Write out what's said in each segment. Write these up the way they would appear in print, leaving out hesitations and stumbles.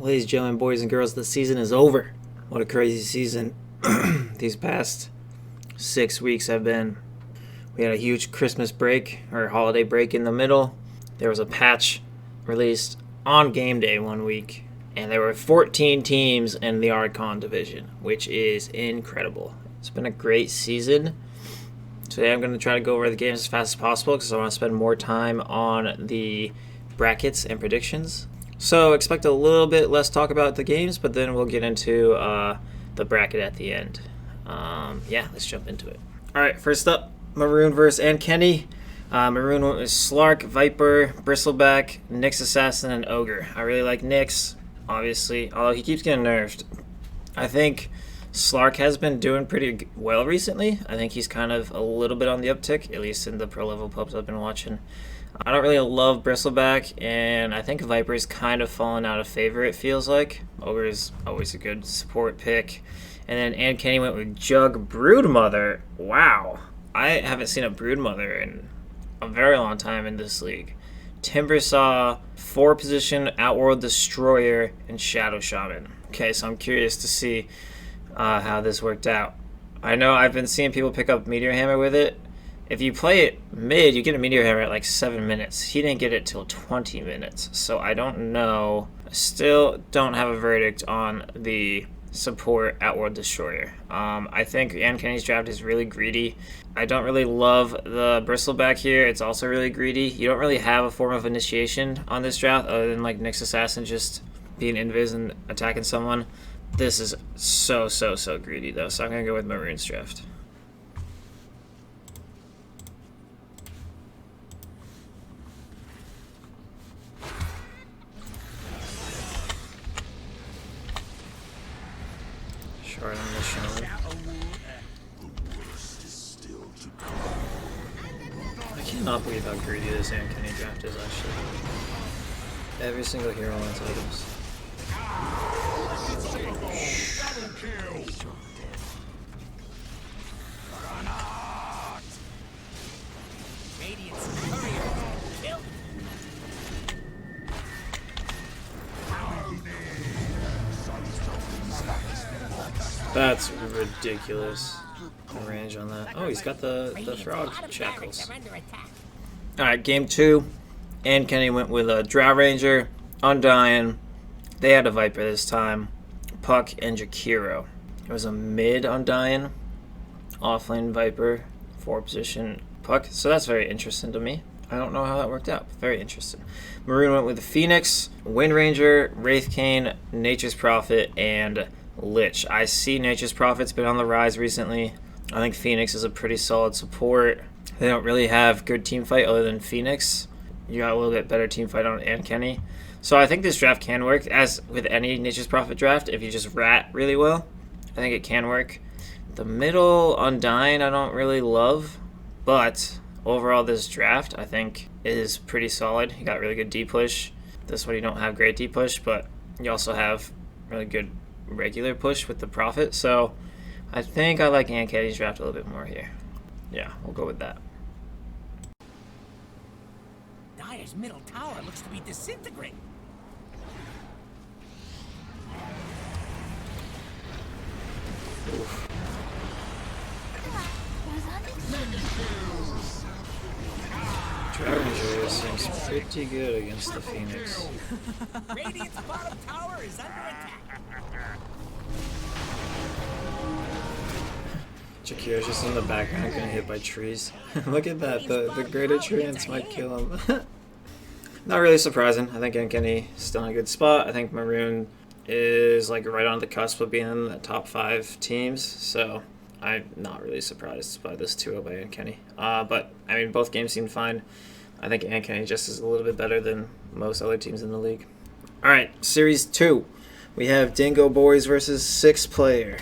Ladies and gentlemen, boys and girls, the season is over. What a crazy season these past 6 weeks have been. We had a huge Christmas break, or holiday break in the middle. There was a patch released on game day 1 week, and there were 14 teams in the Archon division, which is incredible. It's been a great season. Today I'm going to try to go over the games as fast as possible because I want to spend more time on the brackets and predictions. So expect a little bit less talk about the games, but then we'll get into the bracket at the end. Let's jump into it. All right, first up, Maroon versus Kenny. Maroon is Slark, Viper, Bristleback, Nyx Assassin, and Ogre. I really like Nyx, obviously, although he keeps getting nerfed. I think Slark has been doing pretty well recently. I think he's kind of a little bit on the uptick, at least in the pro level pubs I've been watching. I don't really love Bristleback, and I think Viper's kind of fallen out of favor, it feels like. Ogre is always a good support pick. And then Kenny went with Jug Broodmother. Wow. I haven't seen a Broodmother in a very long time in this league. Timbersaw, 4-position Outworld Destroyer, and Shadow Shaman. Okay, so I'm curious to see how this worked out. I know I've been seeing people pick up Meteor Hammer with it. If you play it mid, you get a Meteor Hammer at like 7 minutes. He didn't get it till 20 minutes. So I don't know. I still don't have a verdict on the support Outworld Destroyer. I think Kenny's draft is really greedy. I don't really love the Bristleback here. It's also really greedy. You don't really have a form of initiation on this draft other than like Nyx Assassin just being invis and attacking someone. This is so greedy though. So I'm going to go with Maroon's draft. Shard on the Shaman. I cannot believe how greedy this Kenny draft is actually. Every single hero wants items. That's ridiculous. The range on that. Oh, he's got the frog shackles. Alright, game 2. Kenny went with a Drow Ranger, Undying. They had a Viper this time. Puck and Jakiro. It was a mid Undying, offlane Viper, 4-position Puck. So that's very interesting to me. I don't know how that worked out. Very interesting. Maroon went with the Phoenix, Wind Ranger, Wraithcane, Nature's Prophet, and Lich. I see Nature's Prophet's been on the rise recently. I think Phoenix is a pretty solid support. They don't really have good team fight other than Phoenix. You got a little bit better team fight on Kenny. So I think this draft can work. As with any Nature's Prophet draft, if you just rat really well, I think it can work. The middle Undying I don't really love, but overall this draft I think is pretty solid. You got really good D-push. This one you don't have great D-push, but you also have really good regular push with the Prophet. So I think I like Kenny's draft a little bit more here. Yeah, we'll go with that. Dire's middle tower looks to be disintegrating. Drow Ranger seems pretty good against the Phoenix. Radiant's bottom tower is under attack. Jakiro's just in the background getting hit by trees. Look at that, the greater tree ants might kill him. Not really surprising. I think Kenny is still in a good spot. I think Maroon is like right on the cusp of being in the top 5 teams, so I'm not really surprised by this 2-0 by Kenny. But I mean, both games seemed fine. I think Kenny just is a little bit better than most other teams in the league. All right, Series 2. We have Dingo Boys versus 6-player.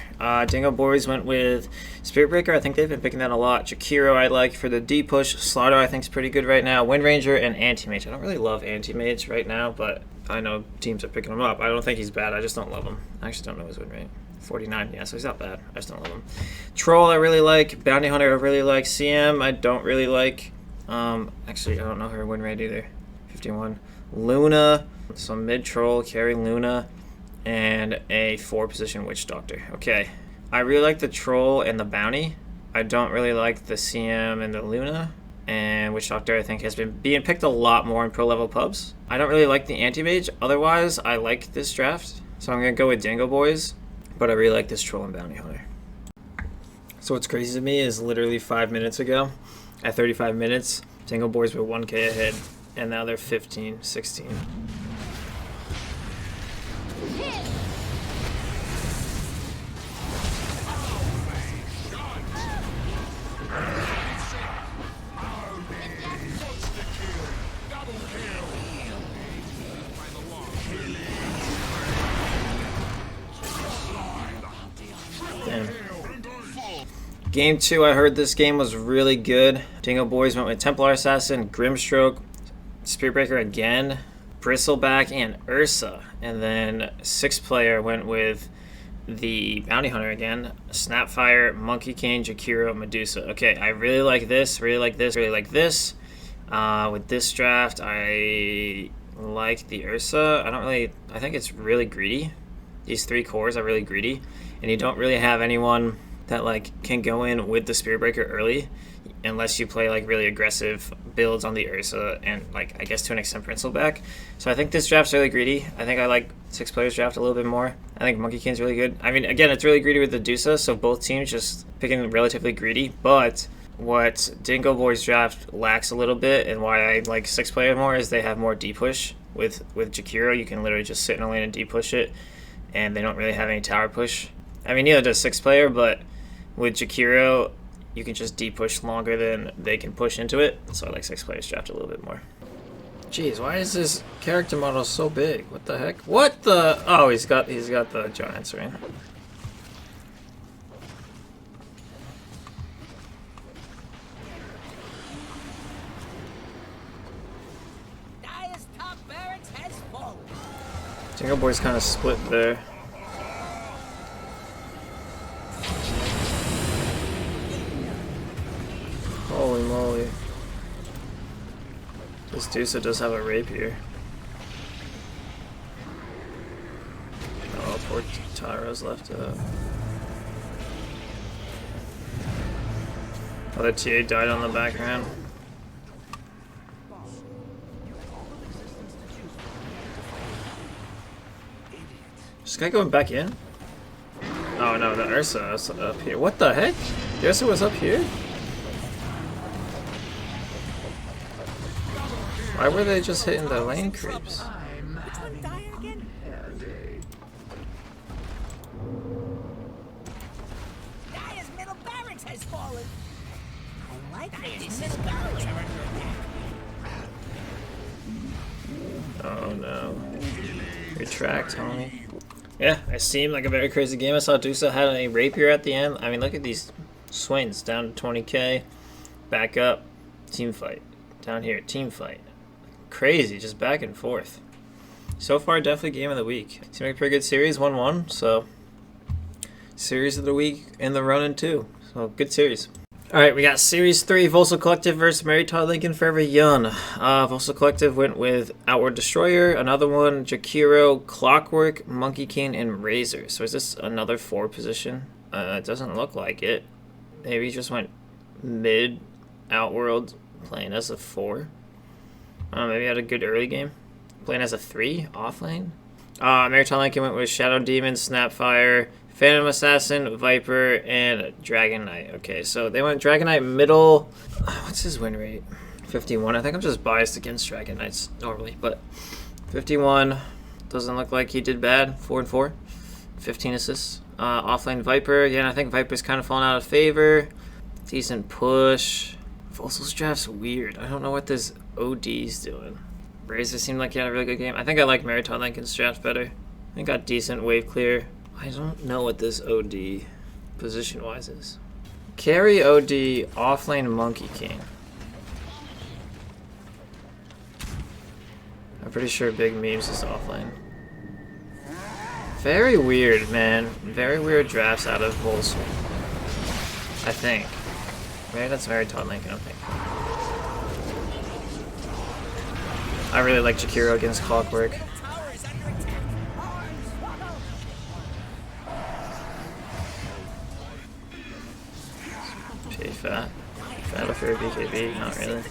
Dingo Boys went with Spirit Breaker. I think they've been picking that a lot. Jakiro I like for the D-push. Slaughter I think is pretty good right now. Wind Ranger and Anti-Mage. I don't really love Anti-Mage right now, but I know teams are picking him up. I don't think he's bad. I just don't love him. I actually don't know his win rate. 49, yeah, so he's not bad. I just don't love him. Troll I really like. Bounty Hunter I really like. CM I don't really like. Actually, I don't know her win rate either. 51. Luna, some mid troll, carry Luna. and a 4-position Witch Doctor. Okay. I really like the Troll and the Bounty. I don't really like the CM and the Luna. And Witch Doctor, I think, has been being picked a lot more in pro-level pubs. I don't really like the Anti-Mage. Otherwise, I like this draft. So I'm going to go with Dingo Boys. But I really like this Troll and Bounty Hunter. So what's crazy to me is literally 5 minutes ago, at 35 minutes, Dingo Boys were 1K ahead. And now they're 15, 16. Damn. Game 2, I heard this game was really good. Dingo Boys went with Templar Assassin, Grimstroke, Spearbreaker again, Bristleback, and Ursa. And then 6th player went with the Bounty Hunter again, Snapfire, Monkey King, Jakiro, Medusa. Okay, I really like this, really like this, really like this. With this draft, I like the Ursa. I think it's really greedy. These 3 cores are really greedy. And you don't really have anyone that like can go in with the Spearbreaker early unless you play like really aggressive builds on the Ursa and like I guess to an extent Bristleback. So I think this draft's really greedy. I think I like 6 players draft a little bit more. I think Monkey King's really good. I mean, again, it's really greedy with the Dusa, so both teams just picking relatively greedy. But what Dingo Boys draft lacks a little bit and why I like 6 player more is they have more D-push. With Jakiro, you can literally just sit in a lane and D-push it, and they don't really have any tower push. I mean, neither does 6 player, but with Jakiro, you can just D-push longer than they can push into it. So I like 6 players draft a little bit more. Jeez, why is this character model so big? What the heck? What the? Oh, he's got the giants ring. Dire's top barracks has fallen. Dingo Boy's kind of split there. Holy moly. This Dusa does have a rapier. Oh, poor Tyro's left up. Other TA died on the background. Is this guy going back in? Oh no, the Ursa is up here. What the heck? The Ursa was up here? Why were they just hitting the lane creeps? Which one Dire again? Dire's middle barracks has fallen. I like Dire's middle barracks. Oh no. Retract, homie. Yeah, it seemed like a very crazy game. I saw Dusa had a rapier at the end. I mean, look at these swings. Down to 20k. Back up. Team fight. Down here. Team fight. Crazy. Just back and forth. So far, definitely game of the week. Seemed like a pretty good series. 1-1. So, series of the week in the run-in too. So, good series. Alright, we got Series 3, Volsel Collective versus Mary Todd Lincoln Forever Young. Volsel Collective went with Outward Destroyer, another one, Jakiro, Clockwork, Monkey King, and Razor. So is this another 4 position? It doesn't look like it. Maybe he just went mid Outworld playing as a 4. Maybe he had a good early game. Playing as a 3, off lane. Mary Todd Lincoln went with Shadow Demon, Snapfire, Phantom Assassin, Viper, and Dragon Knight. Okay, so they went Dragon Knight middle. What's his win rate? 51. I think I'm just biased against Dragon Knights normally, but 51 doesn't look like he did bad. 4-4, 15 assists. Offlane Viper. Again, I think Viper's kind of fallen out of favor. Decent push. Volsel's draft's weird. I don't know what this OD's doing. Razor seemed like he had a really good game. I think I like Mary Todd Lincoln's draft better. I think got decent wave clear. I don't know what this OD position-wise is. Carry OD, offlane Monkey King. I'm pretty sure Big Memes is offlane. Very weird, man. Very weird drafts out of Volsel. I think. Maybe that's Mary Todd Lincoln, I think. I really like Jakiro against Clockwork. fat. Fat for a BKB, not really.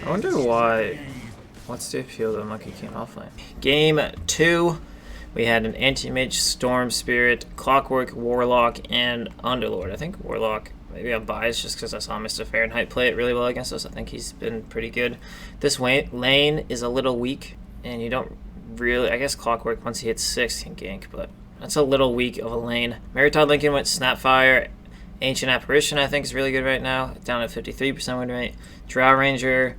I wonder why. What's the appeal that Monkey came offline? Game 2. We had an Anti-Mage, Storm Spirit, Clockwork, Warlock, and Underlord. I think Warlock, maybe I'm biased just because I saw Mr. Fahrenheit play it really well against us. I think he's been pretty good. This lane is a little weak, and you don't really... I guess Clockwork, once he hits 6, can gank, but that's a little weak of a lane. Maritide Lincoln went Snapfire. Ancient Apparition, I think, is really good right now, down at 53% win rate. Drow Ranger,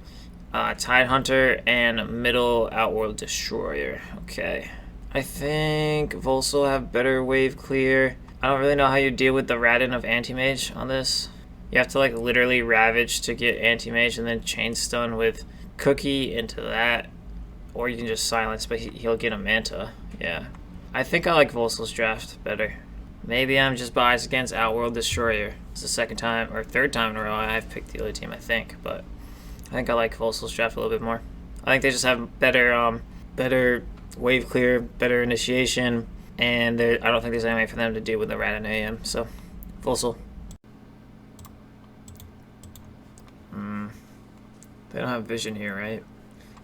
Tide Hunter, and Middle Outworld Destroyer. Okay. I think Volsel will have better wave clear. I don't really know how you deal with the Radin of Anti-Mage on this. You have to like literally Ravage to get Anti-Mage and then Chain Stun with Cookie into that. Or you can just Silence, but he'll get a Manta. Yeah. I think I like Volsel's draft better. Maybe I'm just biased against Outworld Destroyer. It's the second time, or third time in a row I've picked the other team, I think. But I think I like Volsel's draft a little bit more. I think they just have better, better wave clear, better initiation, and I don't think there's any way for them to deal with the Radin AM, so Volsel. They don't have vision here, right?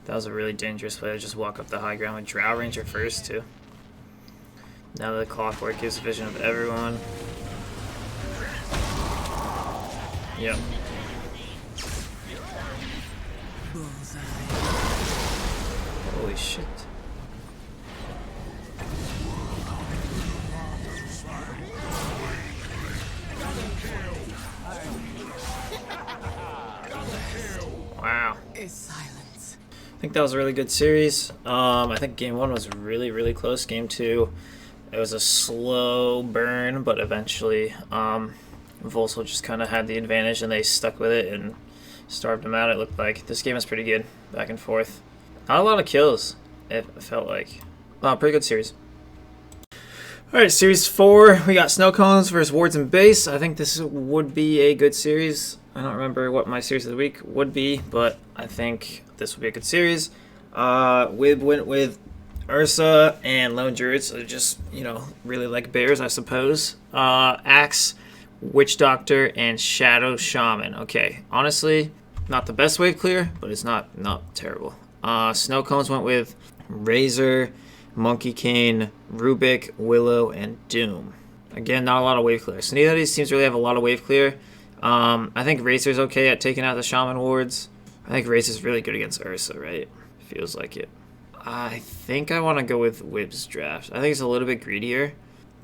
That was a really dangerous play to just walk up the high ground with Drow Ranger first, too. Now the Clockwork gives vision of everyone. Yep. Holy shit. Wow. I think that was a really good series. I think game 1 was really, really close. Game 2, it was a slow burn, but eventually Volsel just kind of had the advantage and they stuck with it and starved him out, it looked like. This game was pretty good, back and forth. Not a lot of kills, it felt like. Wow, pretty good series. Alright, series 4, we got Snow Cones versus Wards and Base. I think this would be a good series. I don't remember what my series of the week would be, but I think this would be a good series. Wib went with Ursa and Lone Druid, so just, you know, really like bears, I suppose. Axe, Witch Doctor, and Shadow Shaman. Okay, honestly, not the best wave clear, but it's not terrible. Snow Cones went with Razor, Monkey Cane, Rubik, Willow, and Doom. Again, not a lot of wave clear. So neither of these teams really have a lot of wave clear. I think Razor's okay at taking out the Shaman wards. I think Razor's really good against Ursa, right? Feels like it. I think I want to go with Wib's draft. I think it's a little bit greedier,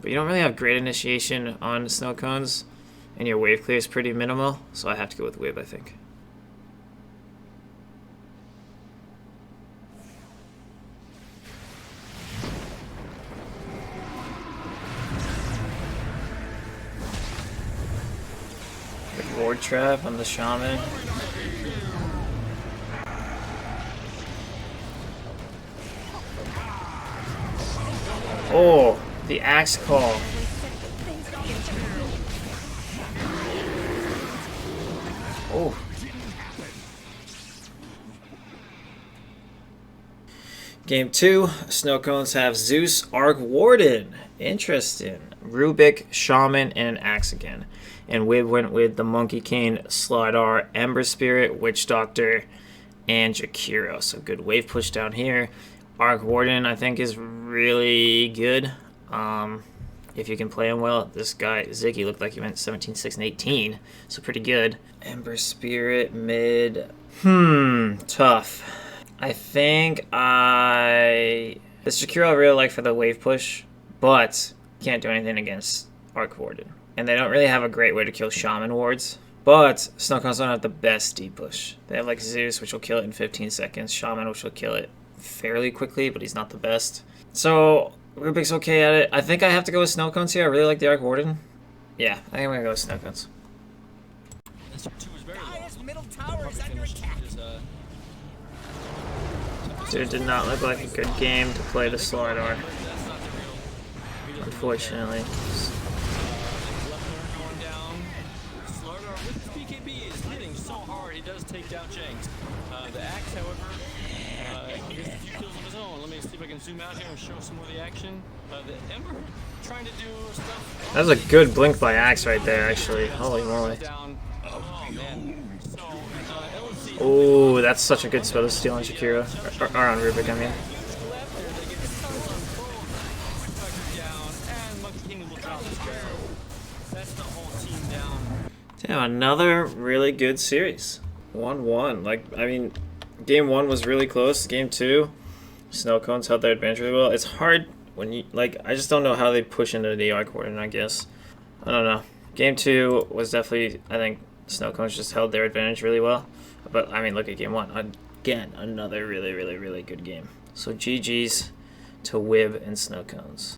but you don't really have great initiation on Snow Cones, and your wave clear is pretty minimal, so I have to go with Wib, I think. Ward trap on the Shaman. Oh, the axe call. Oh. Game 2, Snow Cones have Zeus, Arc Warden. Interesting. Rubik, Shaman, and an axe again. And Wib went with the Monkey Cane, Slidar, Ember Spirit, Witch Doctor, and Jakiro. So good wave push down here. Arc Warden, I think, is really good. If you can play him well. This guy, Ziggy, looked like he went 17, 6, and 18. So pretty good. Ember Spirit, mid. Tough. I think this Jakiro I really like for the wave push, but can't do anything against Arc Warden. And they don't really have a great way to kill Shaman wards. But Snow Cones don't have the best deep push. They have like Zeus, which will kill it in 15 seconds. Shaman, which will kill it fairly quickly, but he's not the best. So Rubik's okay at it. I think I have to go with Snow Cones here. I really like the Arc Warden. Yeah, I think I'm going to go with Snow Cones. Middle tower is under attack. Dude, did not look like a good game to play the Slidar. Unfortunately. With his BKB is hitting so hard, he does take down Jay. tanked. The Axe, however, gets a few kills of his own. Let me see if I can zoom out here and show some of the action. The Ember trying to do stuff. That was a good blink by Axe right there, actually. Holy moly. Oh, man. So, LNC. Oh, that's such a good spell to steal on Shakira. Or on Rubik, I mean. Damn, another really good series. 1-1. Like, I mean, game 1 was really close. Game 2, Snow Cones held their advantage really well. It's hard when you, like, I just don't know how they push into the AR coordinate, I guess. I don't know. Game 2 was definitely, I think, Snow Cones just held their advantage really well. But, I mean, look at game 1. Again, another really, really, really good game. So, GG's to Wib and Snow Cones.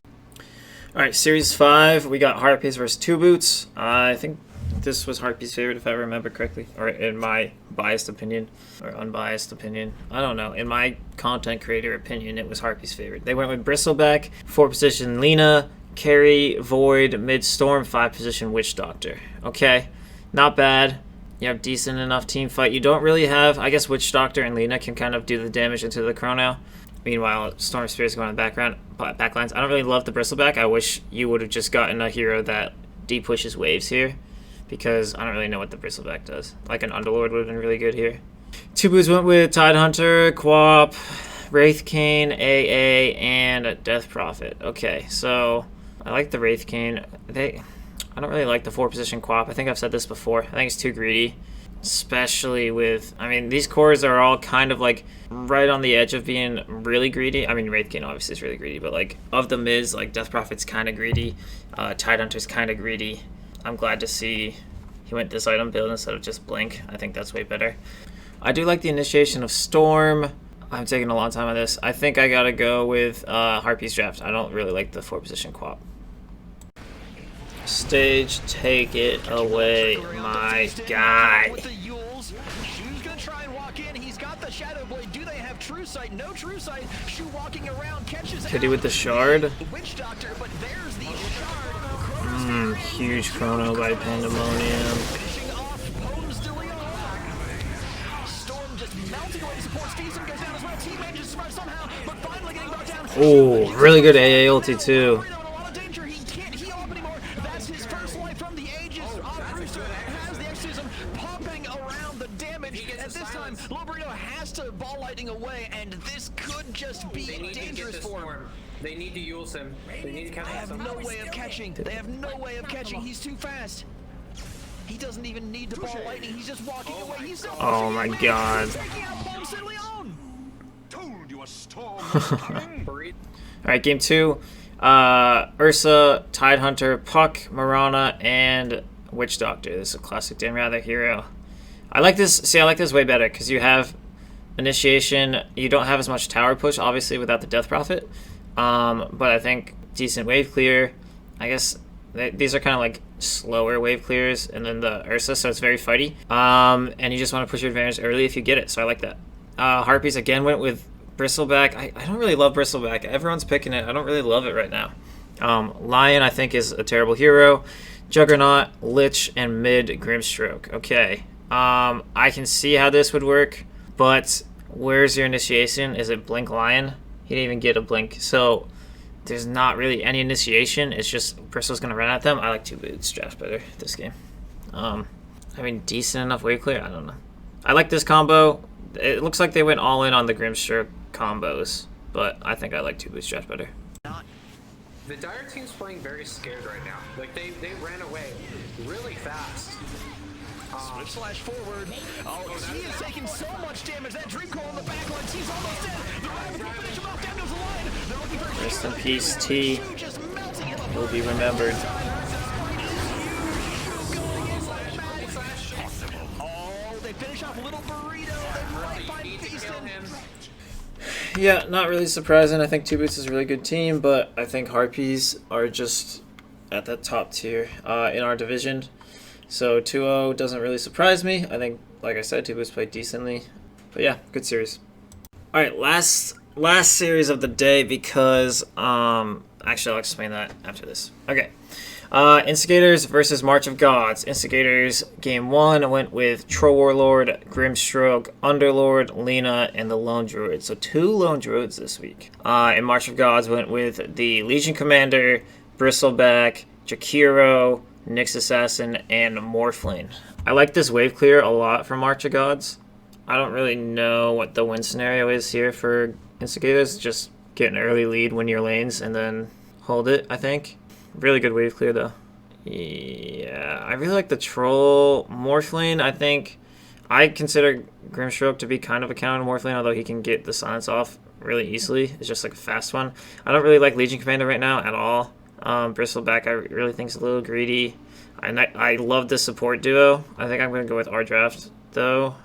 Alright, Series 5, we got Harpies versus Two Boots. I think this was Harpy's favorite, if I remember correctly, or in my biased opinion, or unbiased opinion. I don't know. In my content creator opinion, it was Harpy's favorite. They went with Bristleback, 4-position Lena, Carry, Void, Mid-Storm, 5-position Witch Doctor. Okay, not bad. You have decent enough team fight. You don't really have, I guess Witch Doctor and Lena can kind of do the damage into the Chrono. Meanwhile, Storm Spirit's going in the backlines. I don't really love the Bristleback. I wish you would have just gotten a hero that D-pushes waves here, because I don't really know what the Bristleback does. Like an Underlord would have been really good here. Two Boots went with Tidehunter, Quap, Wraith Cane, AA, and Death Prophet. Okay, so I like the Wraith Cane. I don't really like the 4-position Quap. I think I've said this before. I think it's too greedy. Especially with, I mean, these cores are all kind of like right on the edge of being really greedy. I mean, Wraith King obviously is really greedy, but like of the Miz, like Death Prophet's kind of greedy. Tidehunter's kind of greedy. I'm glad to see he went this item build instead of just Blink. I think that's way better. I do like the initiation of Storm. I'm taking a long time on this. I think I gotta go with Harpy's Draft. I don't really like the 4-position Quap. Stage, take it away, my guy. Who's gonna try and walk in? He's got the Shadow Blade. Do they have True Sight? No True Sight. Shu walking around, catches Could he with the Shard? Witch Doctor, but there's the Shard. Huge Chrono by Pandemonium. Finishing off Homes de Leon. Storm just melting away support. Stevenson goes down as well. Team manages to survive somehow, but finally getting brought down. Oh, really good AA ulti too. Ball lightning away, and this could just be dangerous for him. They need to use him. They need to catch him. They have no way of catching. They have no way of catching. He's too fast. He doesn't even need the ball lightning. He's just walking away. He's so oh my god. Alright, game 2. Ursa, Tidehunter, Puck, Marana, and Witch Doctor. This is a classic Damn Rather hero. I like this. See, I like this way better because you have initiation. You don't have as much tower push, obviously, without the Death Prophet. But I think decent wave clear. I guess these are kind of like slower wave clears, and then the Ursa, so it's very fighty. And you just want to push your advantage early if you get it, so I like that. Harpies again went with Bristleback. I don't really love Bristleback. Everyone's picking it. I don't really love it right now. Lion, I think, is a terrible hero. Juggernaut, Lich, and mid Grimstroke. Okay. I can see how this would work, but where's your initiation? Is it Blink Lion? He didn't even get a Blink, so there's not really any initiation. It's just Bristol's going to run at them. I like Two Boots draft better this game. I mean, decent enough wave clear? I don't know. I like this combo. It looks like they went all in on the Grimstroke combos, but I think I like Two Boots draft better. The Dire team's playing very scared right now. Like, they ran away really fast. Switch slash forward. Oh, he is taking so much damage. That Dream Coil on the back lines. He's almost dead. The Raven will finish him off. Down goes the line. They're looking for rest in peace, T. Will be remembered. Oh, they finish off Little Burrito. They right by Beastin. Yeah, not really surprising. I think Two Boots is a really good team, but I think Harpies are just at that top tier in our division. So 2-0 doesn't really surprise me. I think, like I said, Two Boots played decently. But yeah, good series. All right, last series of the day because actually I'll explain that after this. Okay. Instigators versus March of Gods. Instigators game 1 went with Troll Warlord, Grimstroke, Underlord, Lena, and the Lone Druid. So 2 Lone Druids this week. And March of Gods went with the Legion Commander, Bristleback, Jakiro, Nyx Assassin, and Morphling. I like this wave clear a lot from March of Gods. I don't really know what the win scenario is here for Instigators. Just get an early lead, win your lanes, and then hold it, I think. Really good wave clear, though. Yeah, I really like the Troll Morphling. I think I consider Grimstroke to be kind of a counter Morphling, although he can get the silence off really easily. It's just like a fast one. I don't really like Legion Commander right now at all. Bristleback, I really think is a little greedy. And I love the support duo. I think I'm going to go with our draft, though.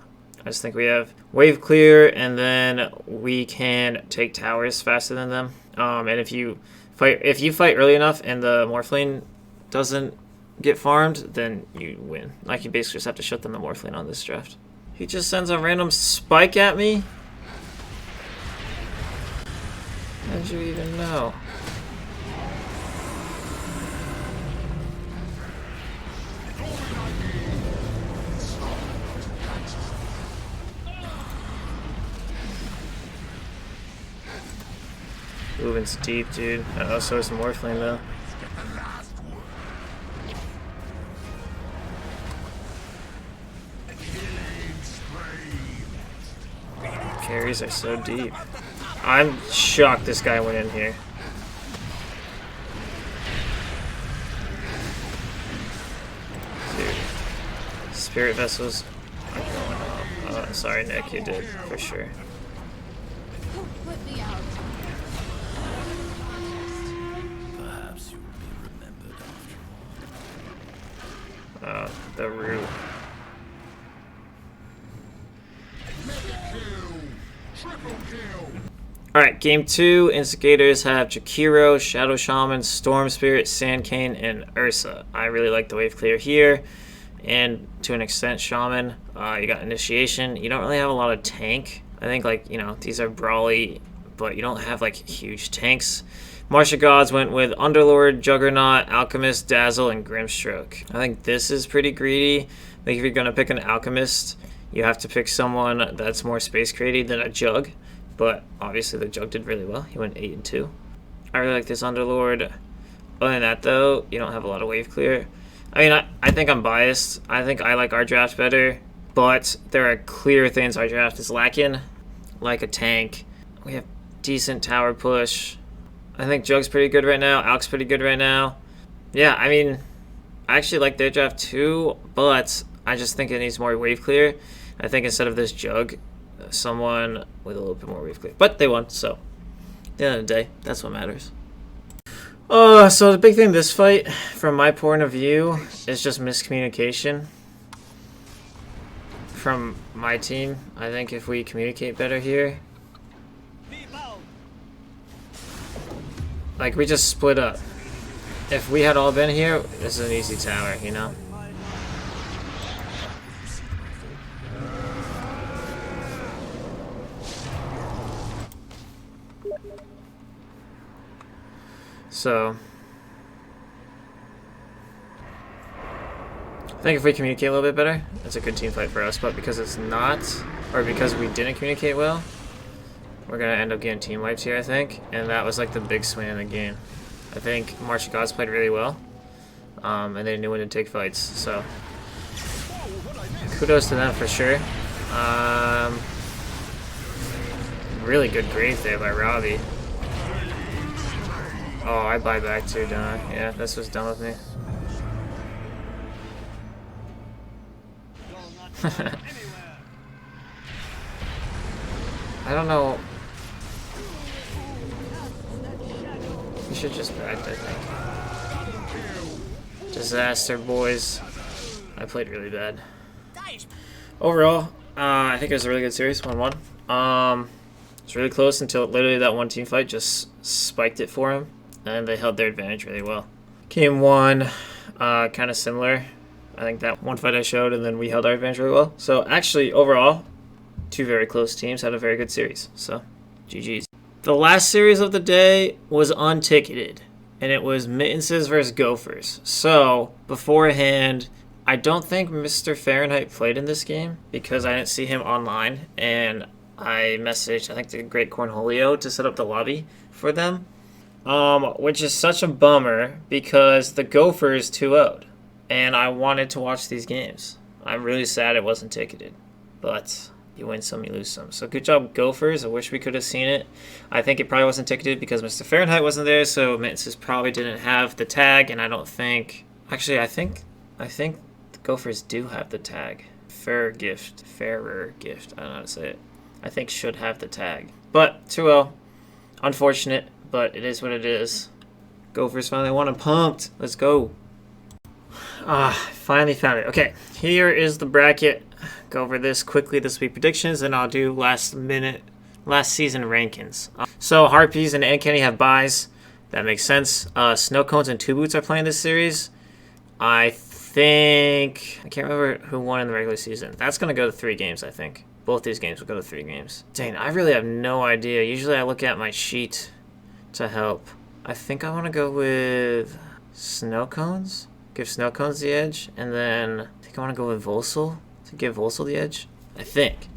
I just think we have wave clear, and then we can take towers faster than them. And if you fight early enough and the Morphling doesn't get farmed, then you win. Like, you basically just have to shut down the Morphling on this draft. He just sends a random spike at me? How did you even know? Moving's deep, dude. Oh, so is the Morphling, though. Carries are so deep. I'm shocked this guy went in here. Dude. Spirit Vessels are going off. Oh, sorry, Nick, you did, for sure. Put me out. The root. Alright, game 2. Instigators have Jakiro, Shadow Shaman, Storm Spirit, Sand Cane, and Ursa. I really like the wave clear here. And to an extent, Shaman. You got Initiation. You don't really have a lot of tank. I think, like, you know, these are brawly, but you don't have, like, huge tanks. March of Gods went with Underlord, Juggernaut, Alchemist, Dazzle, and Grimstroke. I think this is pretty greedy. I think if you're going to pick an Alchemist, you have to pick someone that's more space creative than a Jug. But obviously the Jug did really well. He went 8-2. I really like this Underlord. Other than that, though, you don't have a lot of wave clear. I mean, I think I'm biased. I think I like our draft better. But there are clear things our draft is lacking. Like a tank. We have decent tower push. I think Jug's pretty good right now. Alk's pretty good right now. Yeah, I mean, I actually like their draft too, but I just think it needs more wave clear. I think instead of this Jug, someone with a little bit more wave clear. But they won, so at the end of the day, that's what matters. So the big thing this fight, from my point of view, is just miscommunication from my team. I think if we communicate better here, like, we just split up. If we had all been here, this is an easy tower, you know? So, I think if we communicate a little bit better, it's a good team fight for us. But because it's not, or because we didn't communicate well, we're going to end up getting team wipes here, I think. And that was like the big swing in the game. I think March of Gods played really well. And they knew when to take fights. So, kudos to them for sure. Really good grave there by Robbie. Oh, I buy back too, don't I? Yeah, this was done with me. I don't know. You should just back, I think. Disaster, boys. I played really bad. Overall, I think it was a really good series, 1-1. It's really close until literally that one team fight just spiked it for him, and they held their advantage really well. Game 1, kind of similar. I think that one fight I showed, and then we held our advantage really well. So actually, overall, two very close teams had a very good series. So, GG's. The last series of the day was unticketed, and it was Mittenses versus Gophers. So, beforehand, I don't think Mr. Fahrenheit played in this game because I didn't see him online, and I messaged, I think, the Great Cornholio to set up the lobby for them, which is such a bummer because the Gophers 2-0'd, and I wanted to watch these games. I'm really sad it wasn't ticketed, but you win some, you lose some. So good job, Gophers. I wish we could have seen it. I think it probably wasn't ticketed because Mr. Fahrenheit wasn't there, so Mittenses probably didn't have the tag, and I don't think... Actually, I think the Gophers do have the tag. Fairer gift. I don't know how to say it. I think should have the tag. But 2-0. Unfortunate, but it is what it is. Gophers finally won. I'm pumped. Let's go. Finally found it. Okay, here is the bracket. Go over this quickly, this week predictions, and I'll do last season rankings. So Harpies and Kenny have buys. That makes sense. Snow Cones and Two Boots are playing this series. I can't remember who won in the regular season. That's going to go to 3 games, I think. Both these games will go to 3 games. Dang, I really have no idea. Usually I look at my sheet to help. I think I want to go with Snow Cones. Give Snow Cones the edge. And then I think I want to go with Volsel to give Volsel the edge. I think.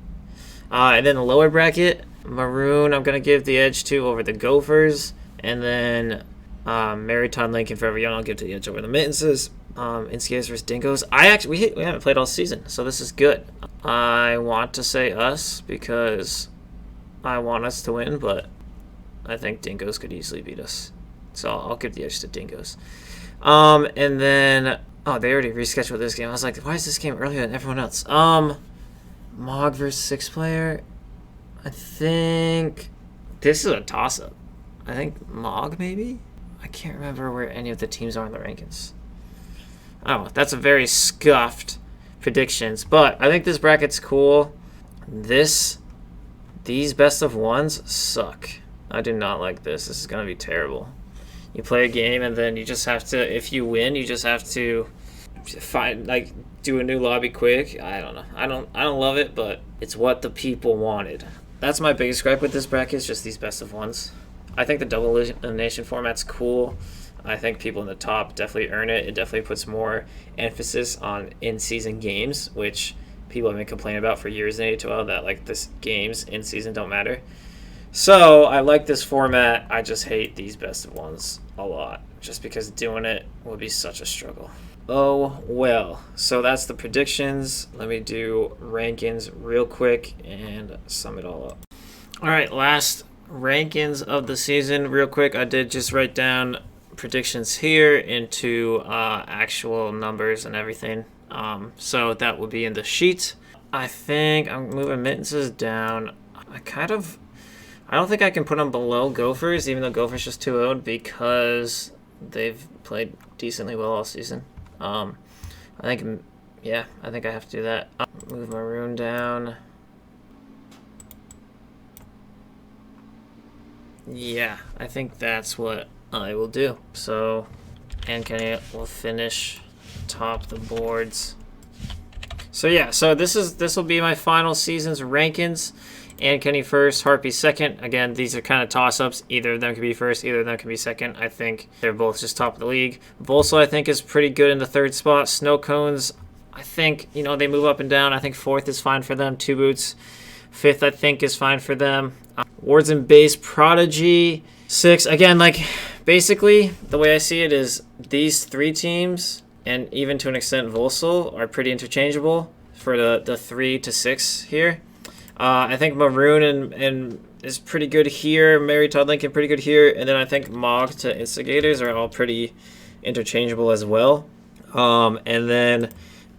And then the lower bracket, Maroon, I'm going to give the edge to over the Gophers. And then Maritime Lincoln Forever Young, I'll give the edge over the Mittenses. Instigators versus Dingoes. We haven't played all season, so this is good. I want to say us because I want us to win, but I think Dingoes could easily beat us. So I'll give the edge to Dingoes. And then they already rescheduled this game. I was like, why is this game earlier than everyone else? Mog versus 6-player. I think this is a toss-up. I think Mog maybe? I can't remember where any of the teams are in the rankings. Oh, that's a very scuffed predictions, but I think this bracket's cool. These best of ones suck. I do not like this. This is going to be terrible. You play a game and then you just have to, if you win, you just have to do a new lobby quick. I don't know. I don't love it, but it's what the people wanted. That's my biggest gripe with this bracket, is just these best of ones. I think the double elimination format's cool. I think people in the top definitely earn it. It definitely puts more emphasis on in-season games, which people have been complaining about for years in AD2L, that like this games in season don't matter. So I like this format. I just hate these best of ones a lot, just because doing it would be such a struggle. Oh well. So that's the predictions. Let me do rankings real quick and sum it all up. All right, last rankings of the season real quick. I did just write down predictions here into actual numbers and everything. So that will be in the sheet. I think I'm moving Mittenses down. I don't think I can put them below Gophers, even though Gophers just 2-0'd, because they've played decently well all season. I think I have to do that. Move Maroon down. Yeah, I think that's what I will do. So, and Kenny will finish top the boards. So yeah, so this will be my final season's rankings. And Kenny first, Harpy second. Again, these are kind of toss-ups. Either of them could be first, either of them could be second. I think they're both just top of the league. Volsel, I think, is pretty good in the 3rd spot. Snow Cones, I think, they move up and down. I think 4th is fine for them. Two Boots, 5th, I think, is fine for them. Wards and Base, Prodigy, 6. Again, basically, the way I see it is these 3 teams, and even to an extent Volsel, are pretty interchangeable for the 3 to 6 here. I think Maroon and is pretty good here. Mary Todd Lincoln pretty good here. And then I think Mog to Instigators are all pretty interchangeable as well. And then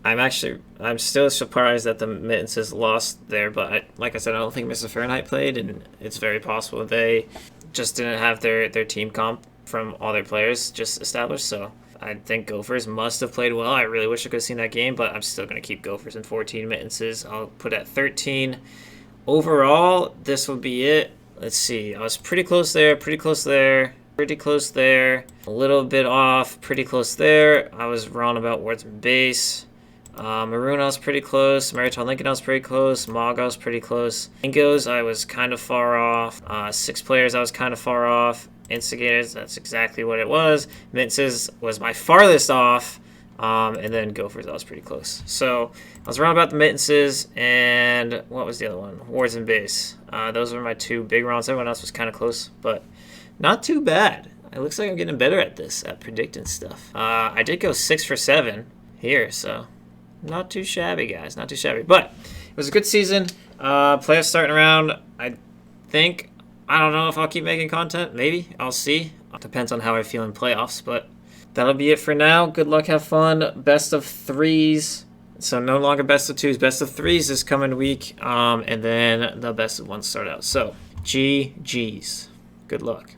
I'm still surprised that the Mittenses lost there. But like I said, I don't think Mr. Fahrenheit played. And it's very possible they just didn't have their team comp from all their players just established. So I think Gophers must have played well. I really wish I could have seen that game. But I'm still going to keep Gophers in 14. Mittenses I'll put at 13. Overall, this will be it. Let's see. I was pretty close there, pretty close there, pretty close there. A little bit off, pretty close there. I was wrong about Wards and Base. Maroon, I was pretty close. Maritime Lincoln, I was pretty close. Mog, I was pretty close. Dingoes, I was kind of far off. 6 players, I was kind of far off. Instigators, that's exactly what it was. Minces was my farthest off. And then Gophers, I was pretty close. So I was around about the Mittenses, and what was the other one? Wards and Base. Those were my two big rounds. Everyone else was kind of close, but not too bad. It looks like I'm getting better at this, at predicting stuff. I did go 6 for 7 here, so not too shabby, guys. Not too shabby. But it was a good season. Playoffs starting around. I don't know if I'll keep making content. Maybe. I'll see. Depends on how I feel in playoffs, but that'll be it for now. Good luck, have fun. Best of 3s. So no longer best of 2s. Best of 3s this coming week. And then the best of 1s start out. So GG's. Good luck.